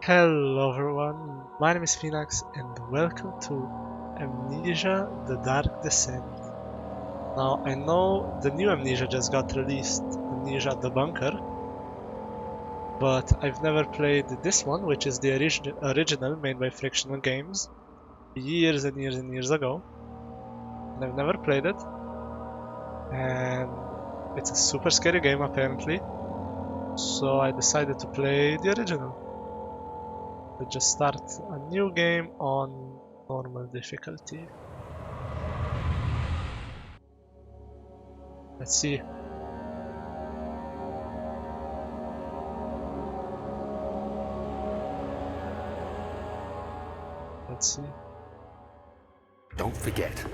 Hello everyone, my name is Phoenix and welcome to Amnesia The Dark Descent. Now I know the new Amnesia just got released, Amnesia The Bunker, but I've never played this one, which is the original made by Frictional Games years and years and years ago. And I've never played it, and it's a super scary game apparently, so I decided to play the original. We just start a new game on normal difficulty. Let's see. Let's see. Don't forget,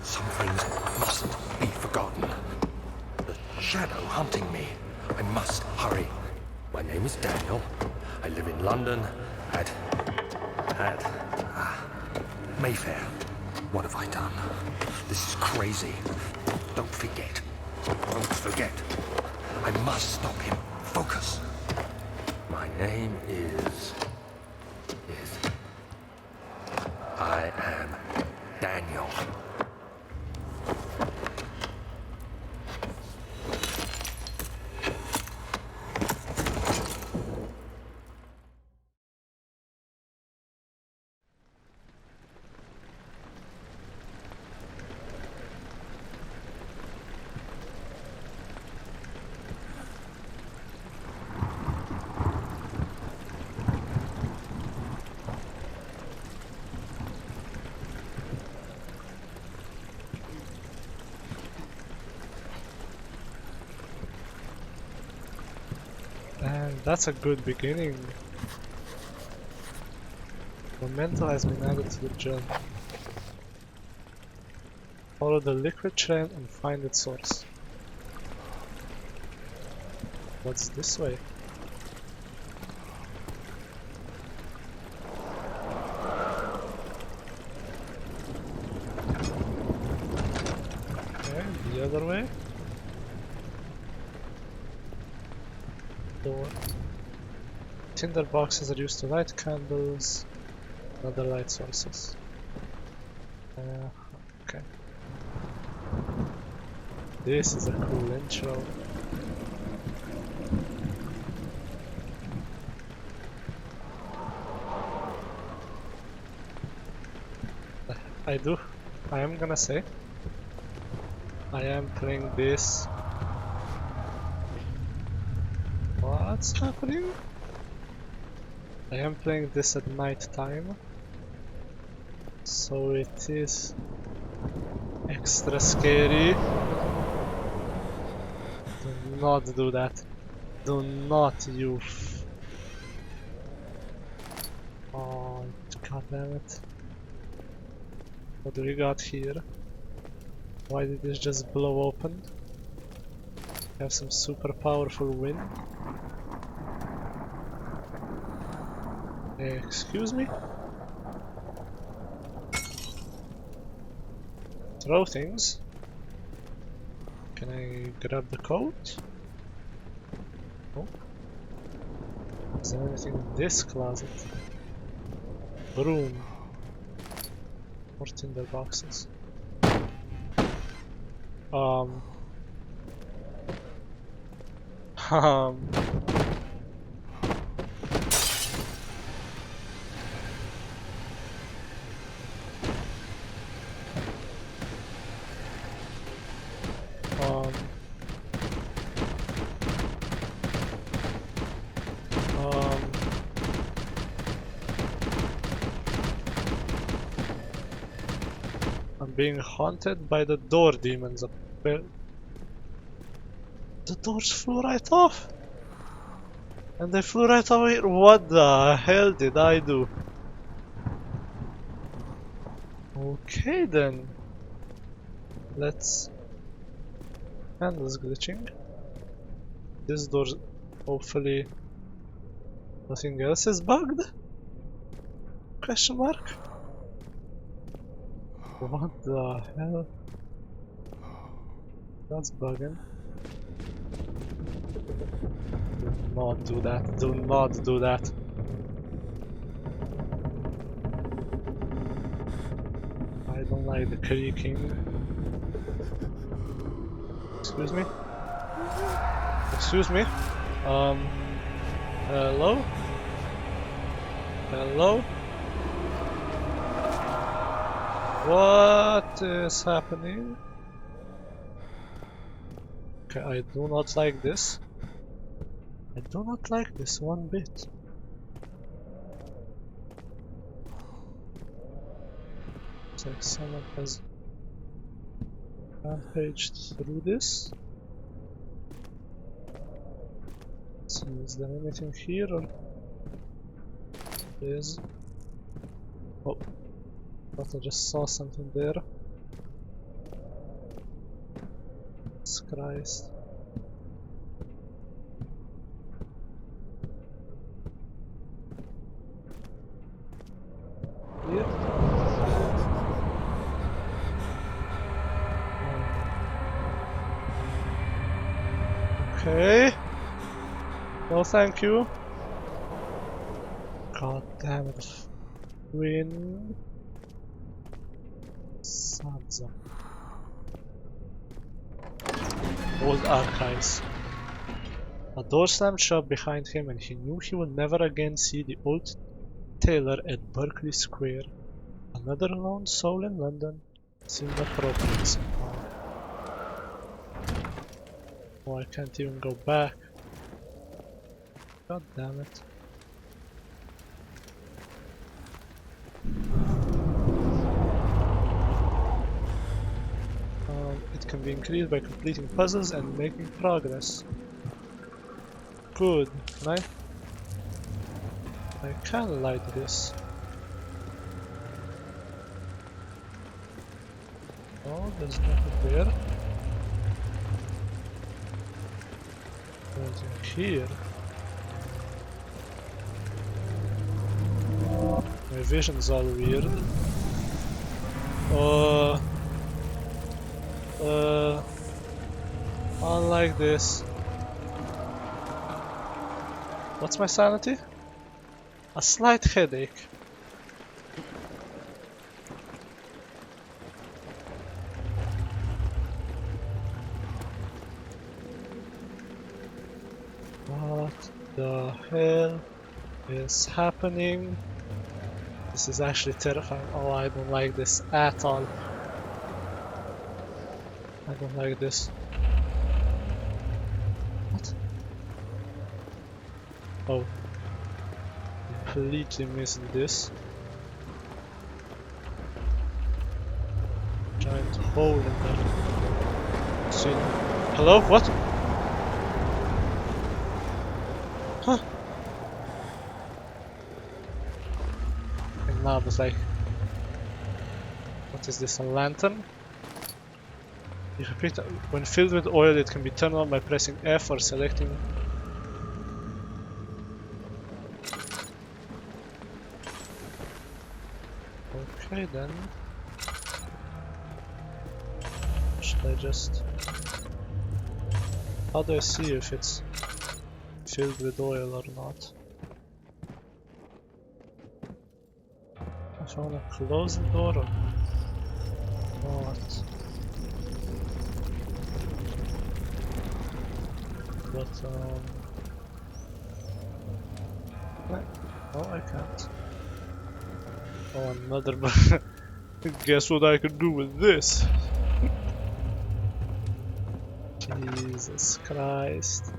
some things mustn't be forgotten. The shadow hunting me. I must hurry. My name is Daniel. I live in London at Mayfair. What have I done? This is crazy. Don't forget. Don't forget. I must stop him. Focus. My name is... I am Daniel. And that's a good beginning. Memento has been added to the journal. Follow the liquid trail and find its source. What's this way? Okay, the other way. Door. Tinder boxes are used to light candles and other light sources. Okay. This is a cool intro. I am gonna say, I am playing this. What's happening? I am playing this at night time, so it is extra scary. Do not do that. Do not, you oh, god damn it. What do we got here? Why did this just blow open? Have some super powerful wind. Excuse me? Throw things. Can I grab the coat? Nope. Is there anything in this closet? Broom. More tinder boxes. Um. I'm being haunted by the door demons. The doors flew right off! And they flew right over here. What the hell did I do? Okay then. Let's... Handle's glitching. This door, hopefully nothing else is bugged? Question mark? What the hell? That's bugging. Do not do that. Do not do that. don't like the creaking. Excuse me? Excuse me? Hello? Hello? What is happening? Okay, I do not like this. I do not like this one bit. It's like someone has rampaged through this. So is there anything here or is? Oh, thought I just saw something there. Jesus Christ. Here. Okay. No, thank you. God damn it. Wind. Sons of old archives. A door slammed shut behind him and he knew he would never again see the old tailor at Berkeley Square. Another lone soul in London seemed appropriate somehow. Oh, I can't even go back. God damn it. It can be increased by completing puzzles and making progress. Good. Can I can light this. Oh, there's nothing there. Nothing here. My vision's all weird. Unlike this. What's my sanity? A slight headache. What the hell is happening? This is actually terrifying. Oh, I don't like this at all. I don't like this. What? Oh. Completely missed this. Giant hole in there. See? Hello? What? Huh? And now it's like, what is this? A lantern? If you pick it up, when filled with oil, it can be turned on by pressing F or selecting. Okay then. Should I just... How do I see if it's filled with oil or not? If I wanna close the door or not? But no, I can't. Oh, another. Guess what I can do with this? Jesus Christ.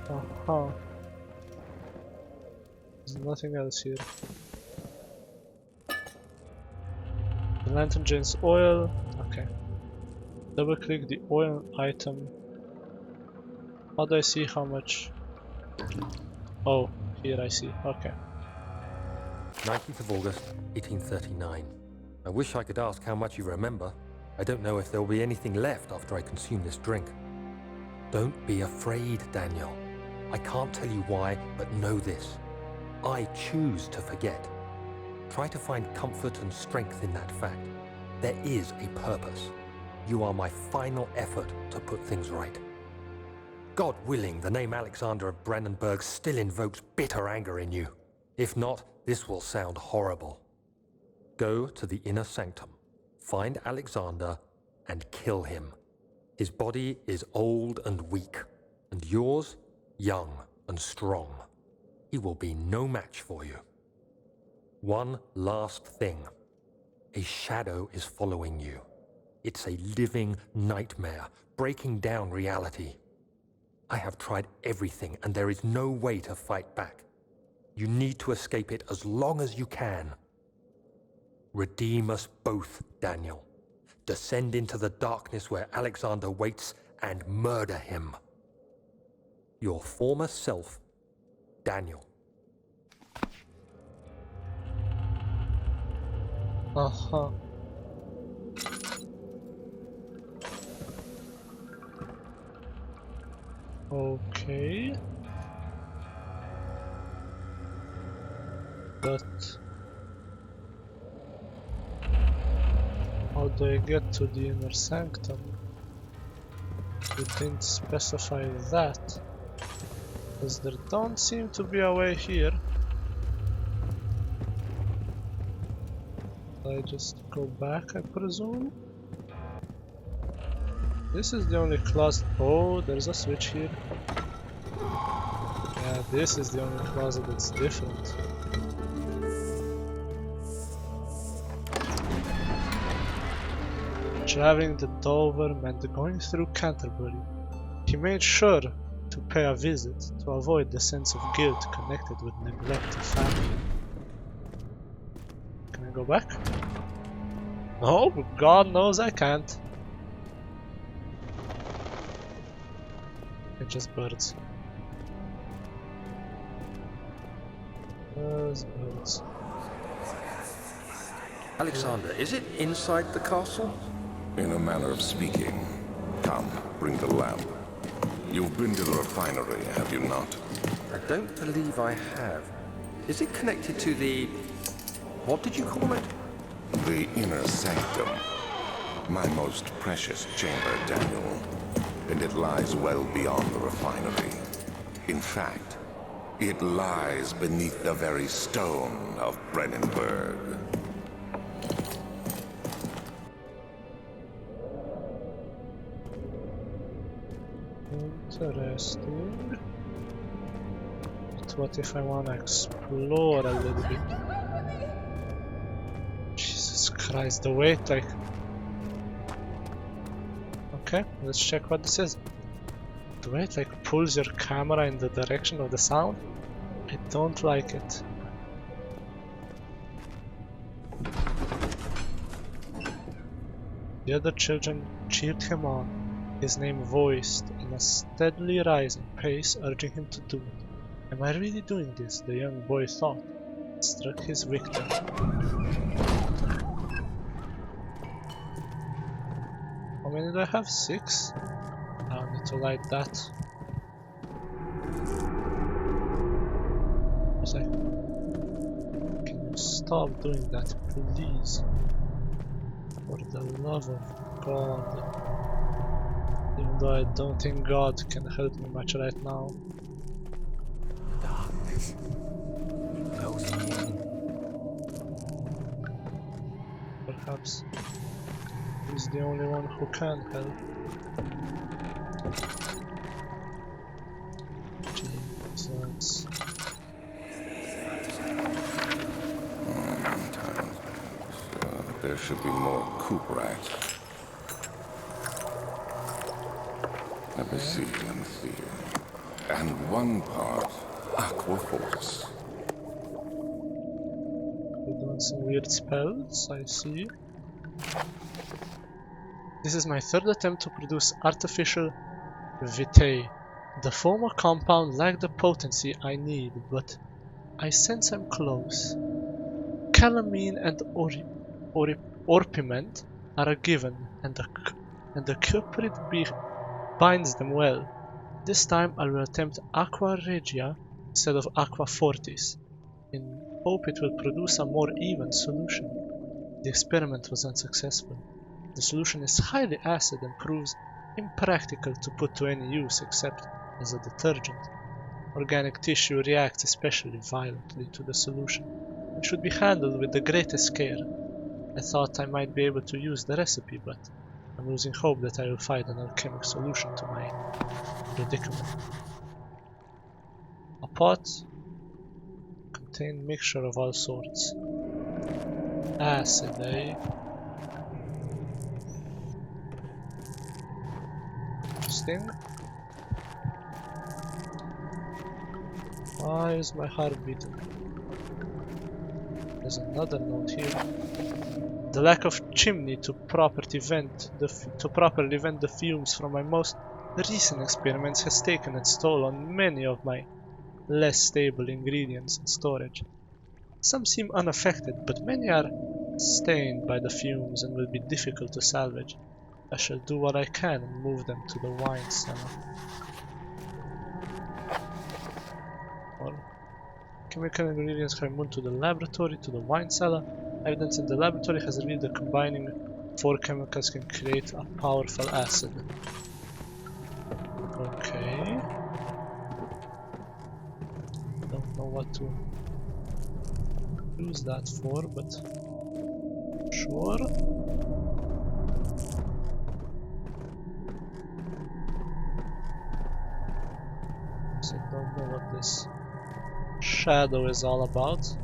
Uh-huh. There's nothing else here. The lantern drains oil. Okay. Double click the oil item. How do I see how much? Oh, here I see. Okay. 19th of August, 1839. I wish I could ask how much you remember. I don't know if there will be anything left after I consume this drink. Don't be afraid, Daniel. I can't tell you why, but know this. I choose to forget. Try to find comfort and strength in that fact. There is a purpose. You are my final effort to put things right. God willing, the name Alexander of Brandenburg still invokes bitter anger in you. If not, this will sound horrible. Go to the inner sanctum, find Alexander, and kill him. His body is old and weak, and yours, young and strong. He will be no match for you. One last thing. A shadow is following you. It's a living nightmare, breaking down reality. I have tried everything, and there is no way to fight back. You need to escape it as long as you can. Redeem us both, Daniel. Descend into the darkness where Alexander waits and murder him. Your former self, Daniel. Uh-huh. Okay. But how do I get to the inner sanctum? You didn't specify that. Because there don't seem to be a way here. I just go back, I presume? This is the only closet. Oh, there's a switch here. Yeah, this is the only closet that's different. Traveling the Dover meant going through Canterbury. He made sure to pay a visit to avoid the sense of guilt connected with neglect of family. Can I go back? No, God knows I can't. It's just birds. Birds. Alexander, is it inside the castle? In a manner of speaking. Come, bring the lamp. You've been to the refinery, have you not? I don't believe I have. Is it connected to the... what did you call it? The inner sanctum. My most precious chamber, Daniel. And it lies well beyond the refinery. In fact, it lies beneath the very stone of Brennenburg. Interesting. But what if I want to explore a little bit? Jesus Christ, the weight, like... Okay, let's check what this is. The way it like pulls your camera in the direction of the sound, I don't like it. The other children cheered him on, his name voiced in a steadily rising pace, urging him to do it. Am I really doing this? The young boy thought. Struck his victim. How many do I have? 6? I need to light that. It's like, can you stop doing that, please? For the love of God. Even though I don't think God can help me much right now. Darkness. Closing in. Perhaps he's the only one who can help. Jesus. There should be more coop rats. Let me see. And one part aqua force. You're doing some weird spells, I see. This is my third attempt to produce artificial vitae. The former compound lacked the potency I need, but I sense I'm close. Calamine and orpiment are a given, and the culprit binds them well. This time I will attempt aqua regia instead of aqua fortis, in hope it will produce a more even solution. The experiment was unsuccessful. The solution is highly acid and proves impractical to put to any use except as a detergent. Organic tissue reacts especially violently to the solution and should be handled with the greatest care. I thought I might be able to use the recipe, but I'm losing hope that I will find an alchemic solution to my predicament. A pot contained mixture of all sorts. Acid, eh? Interesting. Why is my heart beating? There's another note here. The lack of chimney to properly vent the fumes from my most recent experiments has taken its toll on many of my less stable ingredients in storage. Some seem unaffected, but many are stained by the fumes and will be difficult to salvage. I shall do what I can and move them to the wine cellar. Or chemical ingredients have moved to the laboratory, to the wine cellar. Evidence in the laboratory has revealed that combining 4 chemicals can create a powerful acid. Okay. Don't know what to use that for, but sure. So I don't know what this shadow is all about.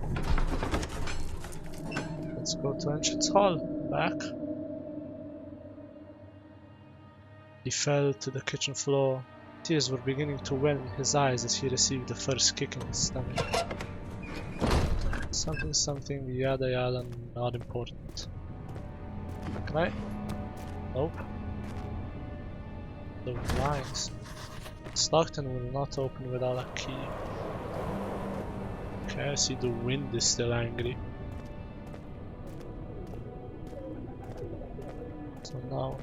Let's go to Entrance Hall. Back. He fell to the kitchen floor. Tears were beginning to well in his eyes as he received the first kick in his stomach. Something, yada yada, not important. Can I? Nope. The blinds. It's locked and will not open without a key. Okay, I see the wind is still angry. So now,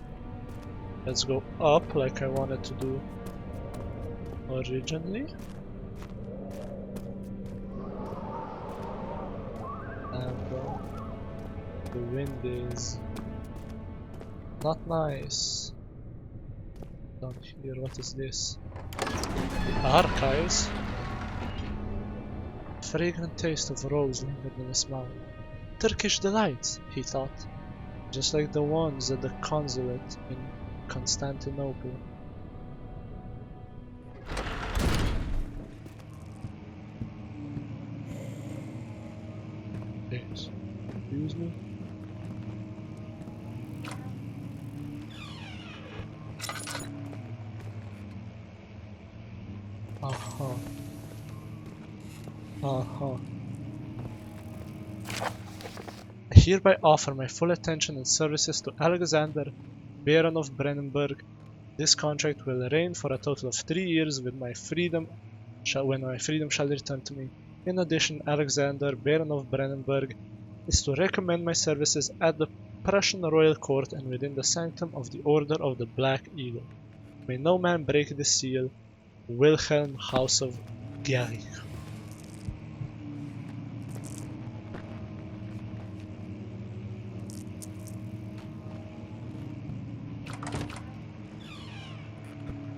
let's go up like I wanted to do originally. And the wind is not nice. Down here, what is this? Archives. Fragrant taste of rose lingered in his mouth. Turkish delights, he thought, just like the ones at the consulate in Constantinople. Yes. Excuse me? I hereby offer my full attention and services to Alexander, Baron of Brennenburg. This contract will reign for a total of 3 years when my freedom shall return to me. In addition, Alexander, Baron of Brennenburg, is to recommend my services at the Prussian royal court and within the sanctum of the Order of the Black Eagle. May no man break the seal. Wilhelm, House of Gierich.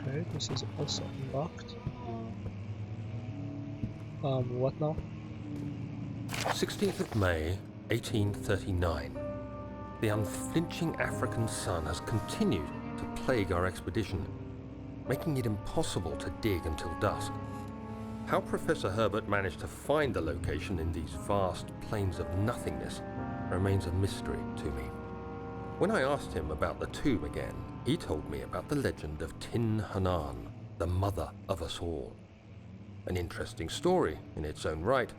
Okay, this is also unlocked. What now? 16th of May, 1839. The unflinching African sun has continued to plague our expedition, making it impossible to dig until dusk. How Professor Herbert managed to find the location in these vast plains of nothingness remains a mystery to me. When I asked him about the tomb again, he told me about the legend of Tin Hanan, the mother of us all. An interesting story in its own right,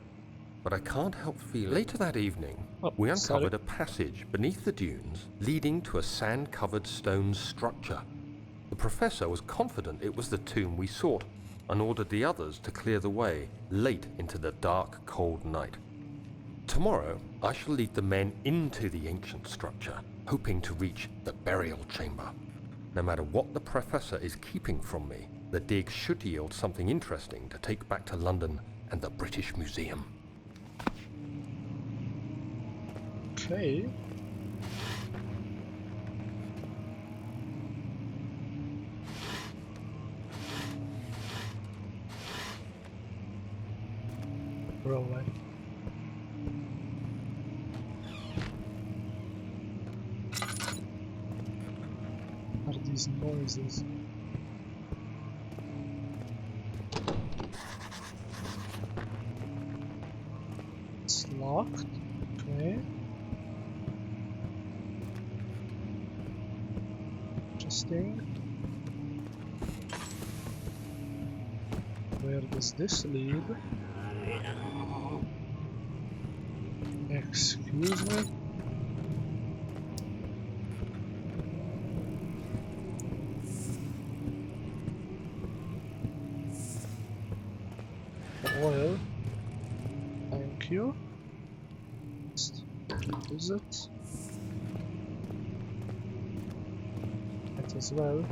but I can't help feeling... Later that evening, we uncovered a passage beneath the dunes leading to a sand-covered stone structure. The professor was confident it was the tomb we sought and ordered the others to clear the way late into the dark, cold night. Tomorrow, I shall lead the men into the ancient structure, hoping to reach the burial chamber. No matter what the professor is keeping from me, the dig should yield something interesting to take back to London and the British Museum. Okay. these noises? It's locked. Okay. Interesting. Where does this lead? Excuse me? Oil. Thank you. Use it. Might as well.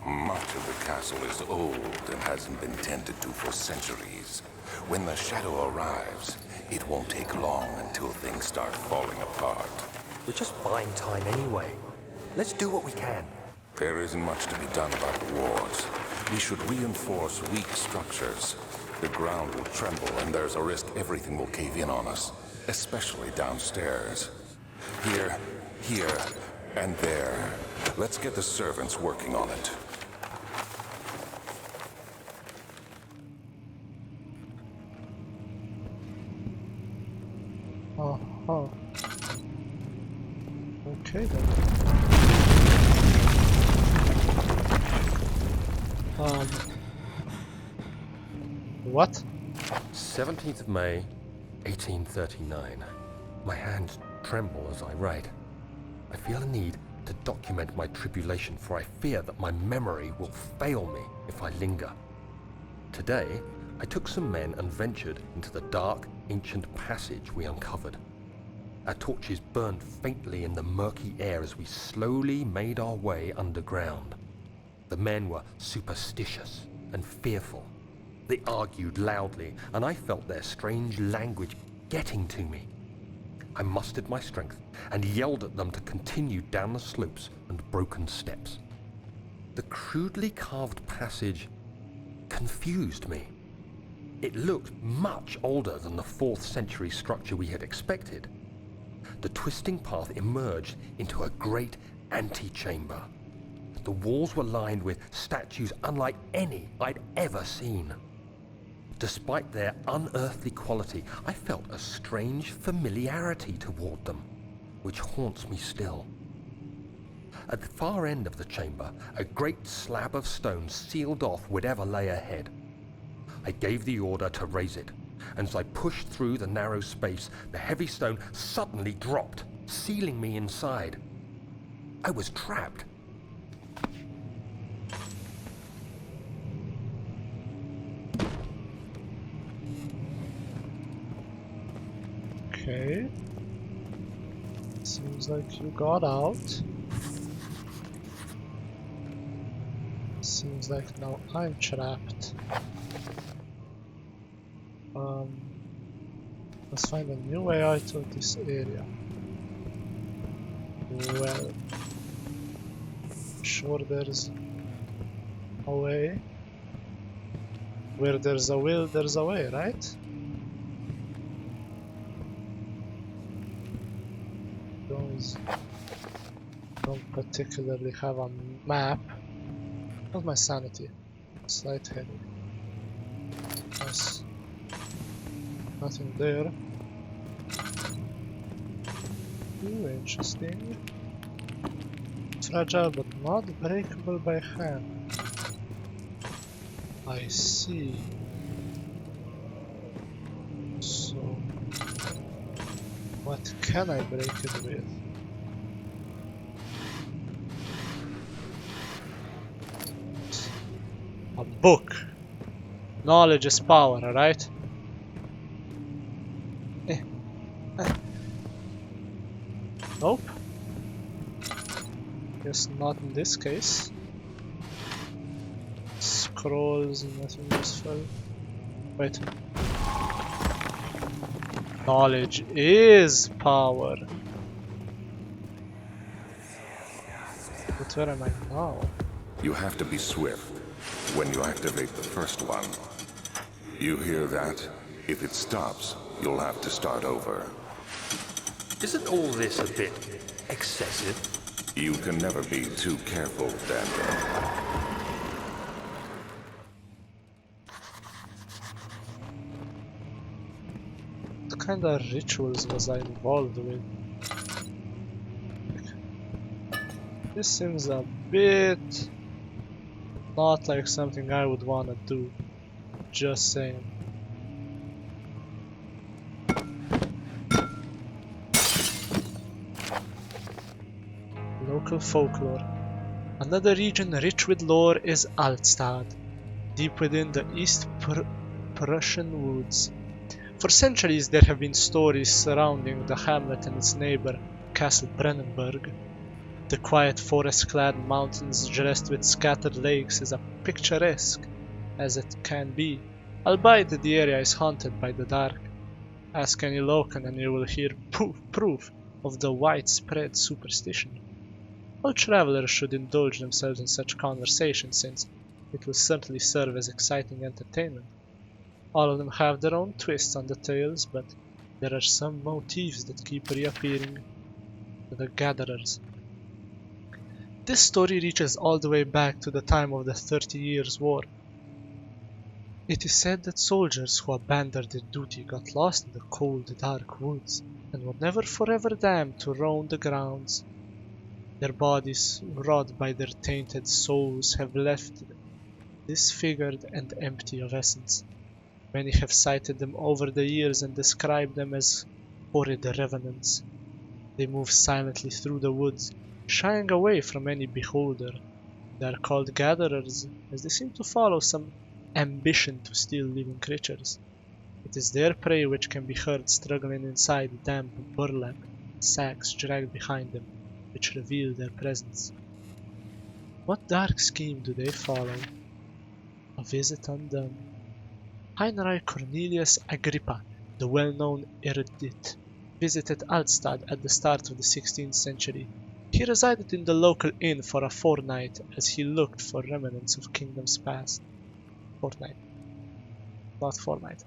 Much of the castle is old and hasn't been tended to for centuries. When the shadow arrives, it won't take long until things start falling apart. We're just buying time anyway. Let's do what we can. There isn't much to be done about the walls. We should reinforce weak structures. The ground will tremble and there's a risk everything will cave in on us, especially downstairs. Here, and there. Let's get the servants working on it. Oh. Okay then. What? 17th of May, 1839. My hands tremble as I write. I feel a need to document my tribulation, for I fear that my memory will fail me if I linger. Today, I took some men and ventured into the dark, ancient passage we uncovered. Our torches burned faintly in the murky air as we slowly made our way underground. The men were superstitious and fearful. They argued loudly, and I felt their strange language getting to me. I mustered my strength and yelled at them to continue down the slopes and broken steps. The crudely carved passage confused me. It looked much older than the 4th century structure we had expected. The twisting path emerged into a great antechamber. The walls were lined with statues unlike any I'd ever seen. Despite their unearthly quality, I felt a strange familiarity toward them, which haunts me still. At the far end of the chamber, a great slab of stone sealed off whatever lay ahead. I gave the order to raise it, and as I pushed through the narrow space, the heavy stone suddenly dropped, sealing me inside. I was trapped. Okay. Seems like you got out. Seems like now I'm trapped. Let's find a new way out of this area. Well, sure there's a way. Where there's a will, there's a way, right? Those don't particularly have a map. How's my sanity? Slight headache. Nice. Nothing there. Ooh, interesting. Fragile but not breakable by hand. I see. So, what can I break it with? A book. Knowledge is power, right? Nope. Guess not in this case. Scrolls, nothing useful. Wait. Knowledge is power. But where am I now? You have to be swift when you activate the first one. You hear that? If it stops, you'll have to start over. Isn't all this a bit excessive? You can never be too careful, Daniel. What kind of rituals was I involved with? This seems a bit not like something I would wanna do. Just saying. Local folklore. Another region rich with lore is Altstadt, deep within the East Prussian woods. For centuries there have been stories surrounding the hamlet and its neighbor, Castle Brennenburg. The quiet forest-clad mountains dressed with scattered lakes is as picturesque as it can be, albeit the area is haunted by the dark. Ask any local and you will hear proof of the widespread superstition. All travelers should indulge themselves in such conversation, since it will certainly serve as exciting entertainment. All of them have their own twists on the tales, but there are some motifs that keep reappearing to the gatherers. This story reaches all the way back to the time of the 30 Years' War. It is said that soldiers who abandoned their duty got lost in the cold, dark woods and were never forever damned to roam the grounds. Their bodies, wrought by their tainted souls, have left disfigured and empty of essence. Many have cited them over the years and described them as horrid revenants. They move silently through the woods, shying away from any beholder. They are called gatherers, as they seem to follow some ambition to steal living creatures. It is their prey which can be heard struggling inside damp burlap sacks dragged behind them, which reveal their presence. What dark scheme do they follow? A visit undone. Heinrich Cornelius Agrippa, the well-known erudite, visited Altstadt at the start of the 16th century. He resided in the local inn for a fortnight as he looked for remnants of kingdoms past. Fortnight. Not fortnight.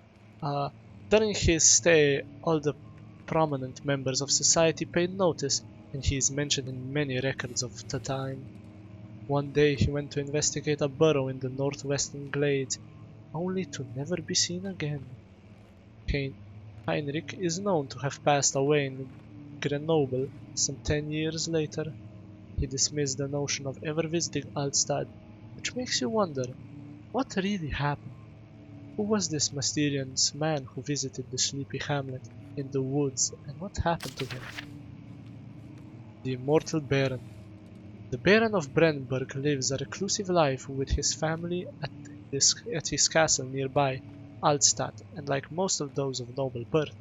During his stay, all the prominent members of society paid notice, and he is mentioned in many records of the time. One day he went to investigate a burrow in the northwestern glades, only to never be seen again. Heinrich is known to have passed away in Grenoble some 10 years later. He dismissed the notion of ever visiting Altstadt, which makes you wonder, what really happened? Who was this mysterious man who visited the sleepy hamlet in the woods, and what happened to him? The Immortal Baron. The Baron of Brennenburg lives a reclusive life with his family at his castle nearby, Altstadt, and like most of those of noble birth,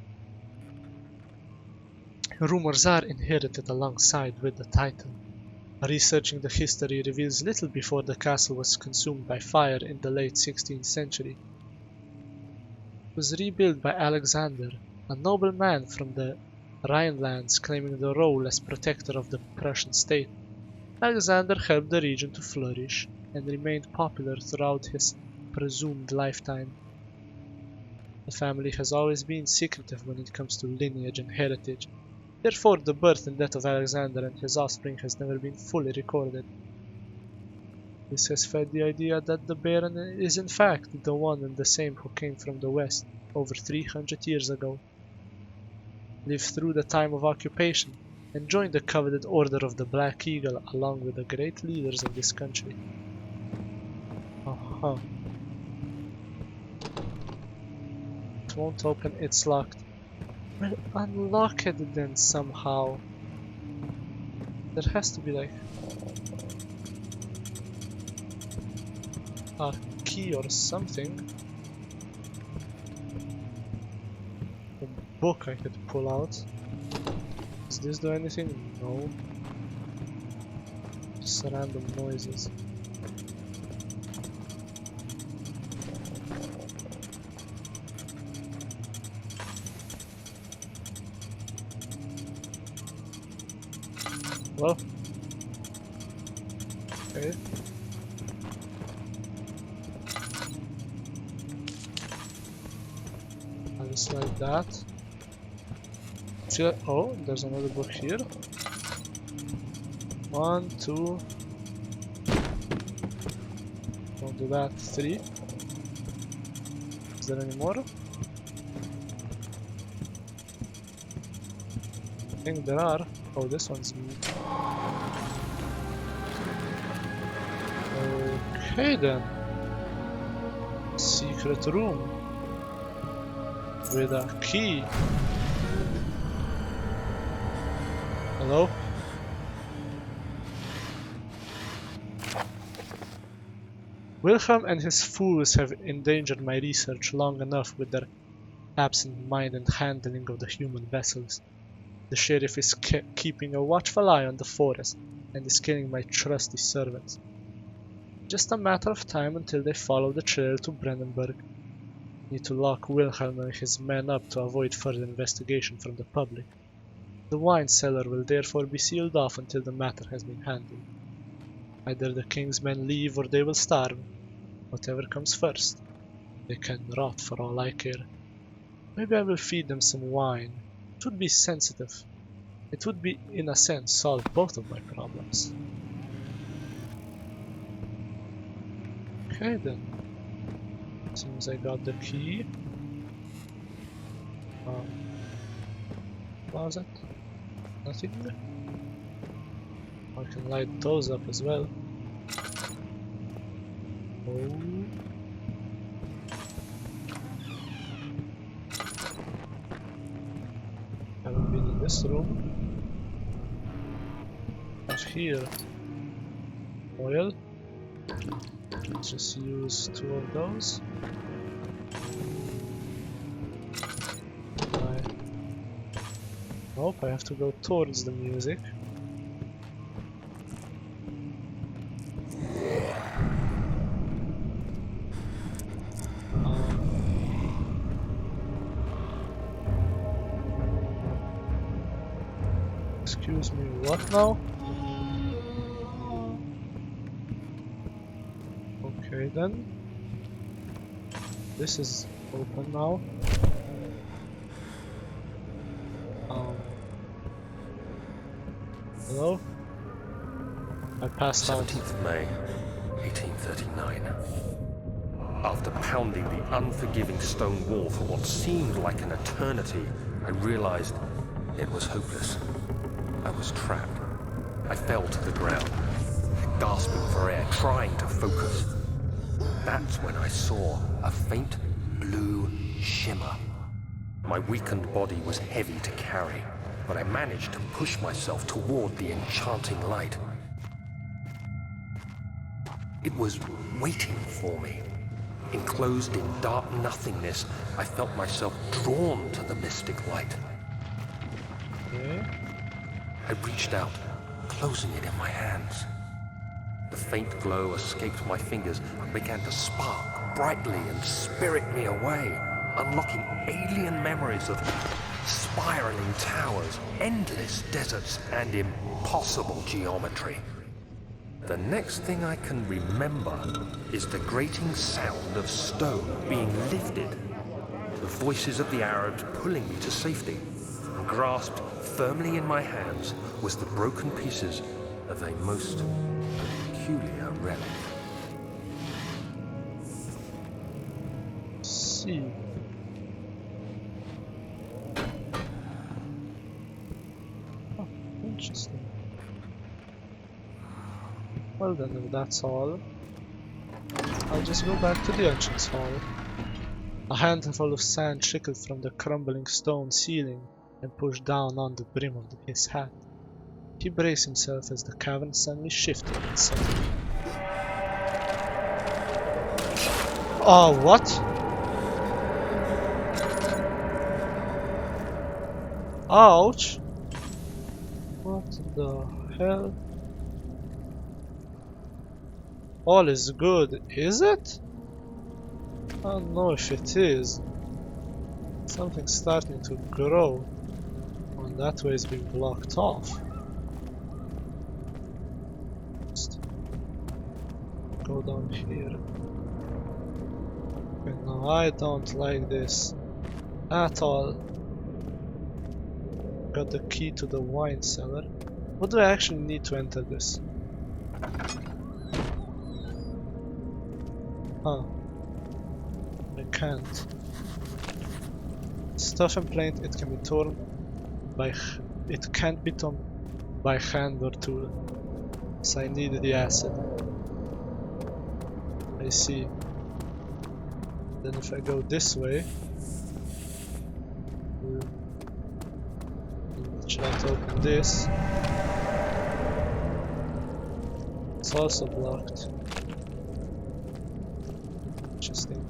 rumors are inherited alongside with the title. Researching the history reveals little before the castle was consumed by fire in the late 16th century. It was rebuilt by Alexander, a nobleman from the Rhinelands claiming the role as protector of the Prussian state. Alexander helped the region to flourish and remained popular throughout his presumed lifetime. The family has always been secretive when it comes to lineage and heritage. Therefore, the birth and death of Alexander and his offspring has never been fully recorded. This has fed the idea that the Baron is in fact the one and the same who came from the west over 300 years ago, lived through the time of occupation, and joined the coveted Order of the Black Eagle along with the great leaders of this country. It won't open, it's locked. Well, unlock it then somehow. There has to be like a key or something. A book I could pull out. Does this do anything? No. Just random noises. Well, okay. I'll just like that. Oh, there's another book here. 1, 2. Don't do that. 3. Is there any more? I think there are. Oh, this one's me. Okay then. Secret room with a key. Hello? Wilhelm and his fools have endangered my research long enough with their absent-minded handling of the human vessels. The sheriff is keeping a watchful eye on the forest and is killing my trusty servants. Just a matter of time until they follow the trail to Brandenburg. Need to lock Wilhelm and his men up to avoid further investigation from the public. The wine cellar will therefore be sealed off until the matter has been handled. Either the king's men leave or they will starve. Whatever comes first. They can rot for all I care. Maybe I will feed them some wine. It would be sensitive. It would be, in a sense, solve both of my problems. Okay then. Seems I got the key. Closet. Nothing. I can light those up as well. Oh. Haven't been in this room. Not here. Oil. Let's just use 2 of those. Nope, I have to go towards the music. Excuse me, what now? Okay then. This is open now. Hello? I passed out. 17th of May, 1839. After pounding the unforgiving stone wall for what seemed like an eternity, I realized it was hopeless. I was trapped. I fell to the ground, gasping for air, trying to focus. That's when I saw a faint blue shimmer. My weakened body was heavy to carry, but I managed to push myself toward the enchanting light. It was waiting for me. Enclosed in dark nothingness, I felt myself drawn to the mystic light. Okay. I reached out, closing it in my hands. The faint glow escaped my fingers and began to spark brightly and spirit me away, unlocking alien memories of spiraling towers, endless deserts, and impossible geometry. The next thing I can remember is the grating sound of stone being lifted, the voices of the Arabs pulling me to safety. Grasped firmly in my hands was the broken pieces of a most peculiar relic. See. Oh, interesting. Well then, if that's all, I'll just go back to the entrance hall. A handful of sand trickled from the crumbling stone ceiling and pushed down on the brim of his hat. He braced himself as the cavern suddenly shifted and settled. Oh, what? Ouch! What the hell? All is good, is it? I don't know if it is. Something's starting to grow. And that way is being blocked off. Just go down here. Okay, no, I don't like this at all. got the key to the wine cellar. What do I actually need to enter this? Huh. I can't. Stuff and paint, it can be torn by... It can't be torn by hand or tool. So I need the acid. I see. Then if I go this way... Try to open this. It's also blocked. Interesting.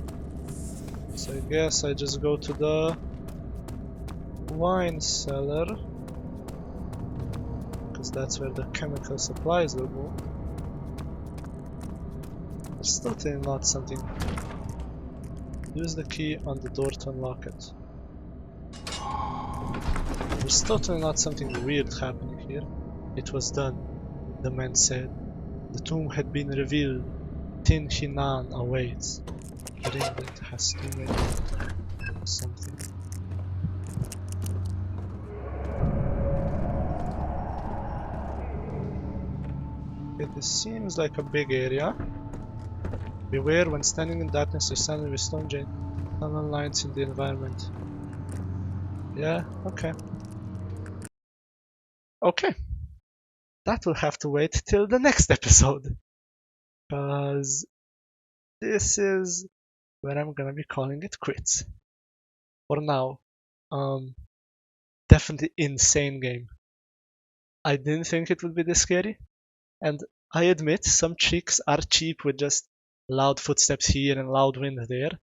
So I guess I just go to the wine cellar, because that's where the chemical supplies will go. There's totally not something. Use the key on the door to unlock it. There's totally not something weird happening here. It was done, the man said. The tomb had been revealed. Tin Hinan awaits. The ring that has too many something. It seems like a big area. Beware when standing in darkness, you're standing with stone tunnel lines in the environment. Yeah, okay. Okay. That will have to wait till the next episode. Because this is where I'm gonna be calling it quits. For now. Definitely insane game. I didn't think it would be this scary. And I admit some tricks are cheap with just loud footsteps here and loud wind there.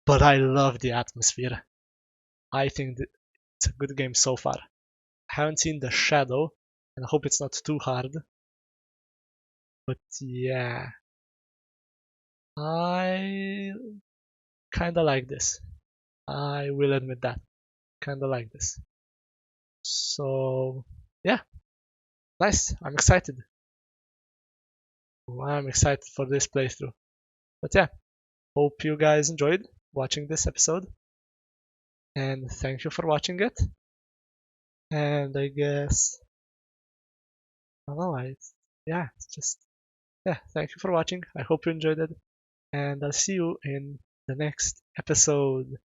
But I love the atmosphere. I think that it's a good game so far. I haven't seen the shadow, and I hope it's not too hard. But yeah, I kinda like this. I will admit that. Kinda like this. So yeah, nice. I'm excited. I'm excited for this playthrough. But yeah, hope you guys enjoyed watching this episode. And thank you for watching it. And I guess, I don't know, yeah, it's just, yeah, thank you for watching. I hope you enjoyed it. And I'll see you in the next episode.